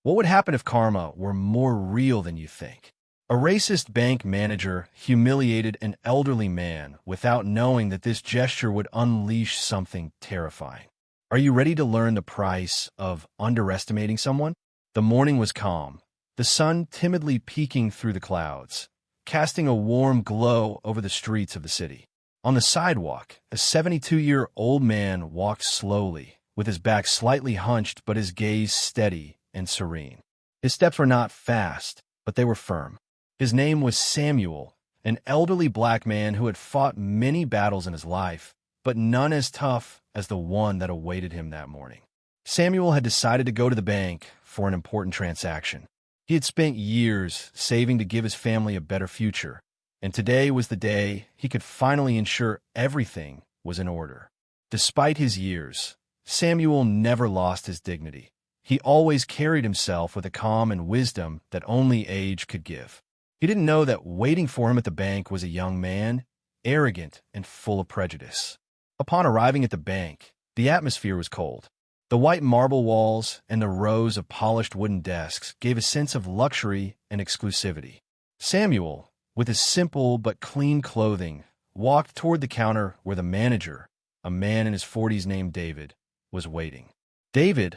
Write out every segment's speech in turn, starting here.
What would happen if karma were more real than you think? A racist bank manager humiliated an elderly man without knowing that this gesture would unleash something terrifying. Are you ready to learn the price of underestimating someone? The morning was calm, the sun timidly peeking through the clouds, casting a warm glow over the streets of the city. On the sidewalk, a 72-year-old man walked slowly, with his back slightly hunched but his gaze steady and serene. His steps were not fast, but they were firm. His name was Samuel, an elderly black man who had fought many battles in his life, but none as tough as the one that awaited him that morning. Samuel had decided to go to the bank for an important transaction. He had spent years saving to give his family a better future, and today was the day he could finally ensure everything was in order. Despite his years, Samuel never lost his dignity. He always carried himself with a calm and wisdom that only age could give. He didn't know that waiting for him at the bank was a young man, arrogant and full of prejudice. Upon arriving at the bank, the atmosphere was cold. The white marble walls and the rows of polished wooden desks gave a sense of luxury and exclusivity. Samuel, with his simple but clean clothing, walked toward the counter where the manager, a man in his 40s named David, was waiting. David,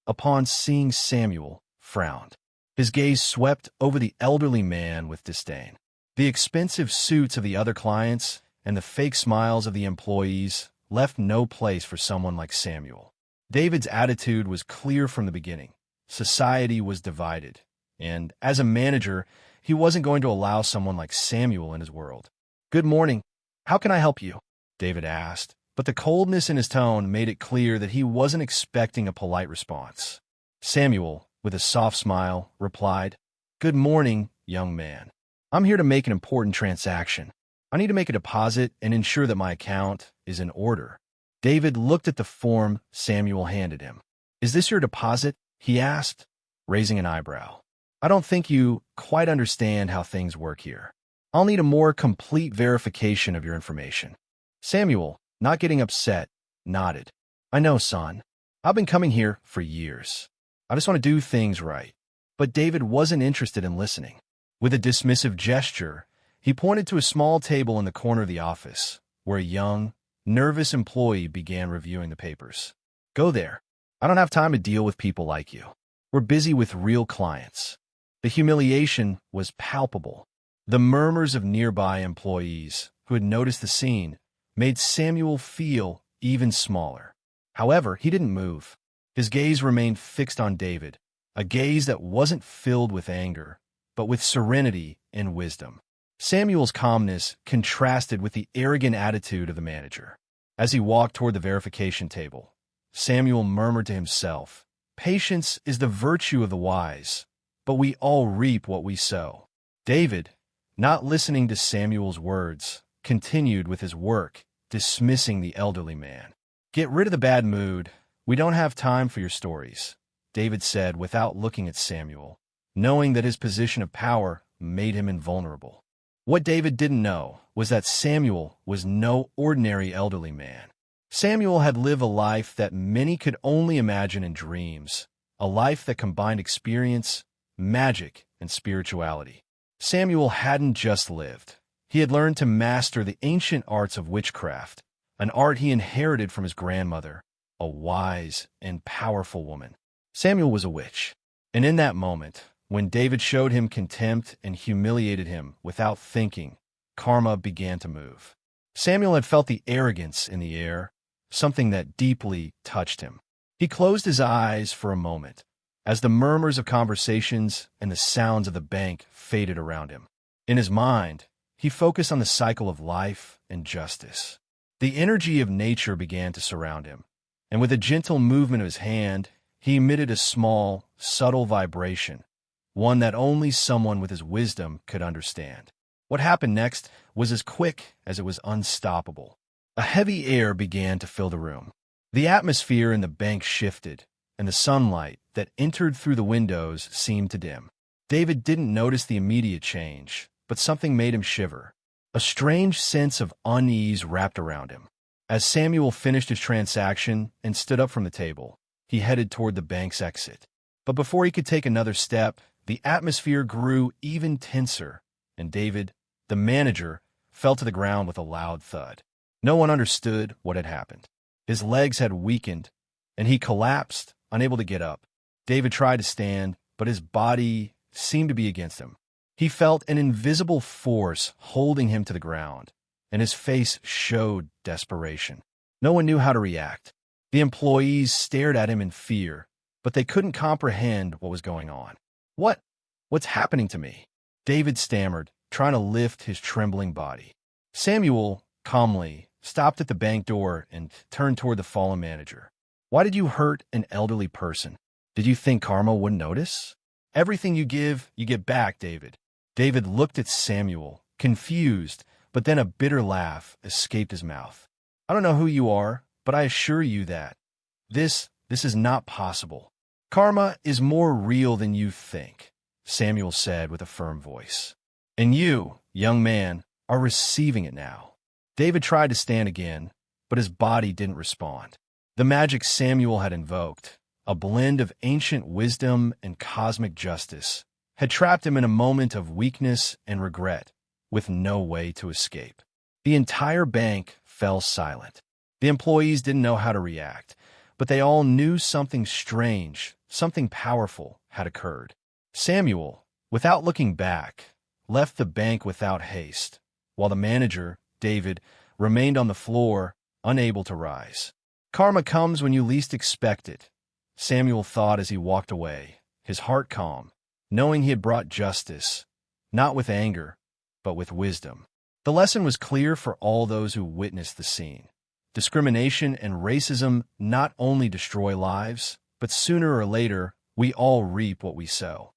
upon seeing Samuel, frowned. His gaze swept over the elderly man with disdain. The expensive suits of the other clients and the fake smiles of the employees left no place for someone like Samuel. David's attitude was clear from the beginning. Society was divided, and as a manager, he wasn't going to allow someone like Samuel in his world. "Good morning. How can I help you?" David asked, but the coldness in his tone made it clear that he wasn't expecting a polite response. Samuel, with a soft smile, replied, "Good morning, young man. I'm here to make an important transaction. I need to make a deposit and ensure that my account is in order." David looked at the form Samuel handed him. "Is this your deposit?" he asked, raising an eyebrow. "I don't think you quite understand how things work here. I'll need a more complete verification of your information." Samuel, not getting upset, nodded. "I know, son. I've been coming here for years. I just want to do things right." But David wasn't interested in listening. With a dismissive gesture, he pointed to a small table in the corner of the office, where a young, nervous employee began reviewing the papers. "Go there. I don't have time to deal with people like you. We're busy with real clients." The humiliation was palpable. The murmurs of nearby employees who had noticed the scene made Samuel feel even smaller. However, he didn't move. His gaze remained fixed on David, a gaze that wasn't filled with anger, but with serenity and wisdom. Samuel's calmness contrasted with the arrogant attitude of the manager. As he walked toward the verification table, Samuel murmured to himself, "Patience is the virtue of the wise, but we all reap what we sow." David, not listening to Samuel's words, continued with his work, dismissing the elderly man. "Get rid of the bad mood. We don't have time for your stories," David said without looking at Samuel, knowing that his position of power made him invulnerable. What David didn't know was that Samuel was no ordinary elderly man. Samuel had lived a life that many could only imagine in dreams, a life that combined experience, magic, and spirituality. Samuel hadn't just lived. He had learned to master the ancient arts of witchcraft, an art he inherited from his grandmother, a wise and powerful woman. Samuel was a witch, and in that moment, when David showed him contempt and humiliated him without thinking, karma began to move. Samuel had felt the arrogance in the air, something that deeply touched him. He closed his eyes for a moment, as the murmurs of conversations and the sounds of the bank faded around him. In his mind, he focused on the cycle of life and justice. The energy of nature began to surround him, and with a gentle movement of his hand, he emitted a small, subtle vibration, one that only someone with his wisdom could understand. What happened next was as quick as it was unstoppable. A heavy air began to fill the room. The atmosphere in the bank shifted, and the sunlight that entered through the windows seemed to dim. David didn't notice the immediate change, but something made him shiver. A strange sense of unease wrapped around him. As Samuel finished his transaction and stood up from the table, he headed toward the bank's exit. But before he could take another step, the atmosphere grew even tenser, and David, the manager, fell to the ground with a loud thud. No one understood what had happened. His legs had weakened, and he collapsed, unable to get up. David tried to stand, but his body seemed to be against him. He felt an invisible force holding him to the ground, and his face showed desperation. No one knew how to react. The employees stared at him in fear, but they couldn't comprehend what was going on. What's happening to me? David stammered, trying to lift his trembling body. Samuel, calmly, stopped at the bank door and turned toward the fallen manager. Why did you hurt an elderly person? Did you think karma wouldn't notice? Everything you give, you get back, David. David looked at Samuel, confused, but then a bitter laugh escaped his mouth. I don't know who you are, but I assure you that this is not possible. Karma is more real than you think, Samuel said with a firm voice. And you, young man, are receiving it now. David tried to stand again, but his body didn't respond. The magic Samuel had invoked, a blend of ancient wisdom and cosmic justice, had trapped him in a moment of weakness and regret, with no way to escape. The entire bank fell silent. The employees didn't know how to react, but they all knew something strange, something powerful had occurred. Samuel, without looking back, left the bank without haste, while the manager, David, remained on the floor, unable to rise. Karma comes when you least expect it, Samuel thought as he walked away, his heart calm, knowing he had brought justice, not with anger, but with wisdom. The lesson was clear for all those who witnessed the scene. Discrimination and racism not only destroy lives, but sooner or later, we all reap what we sow.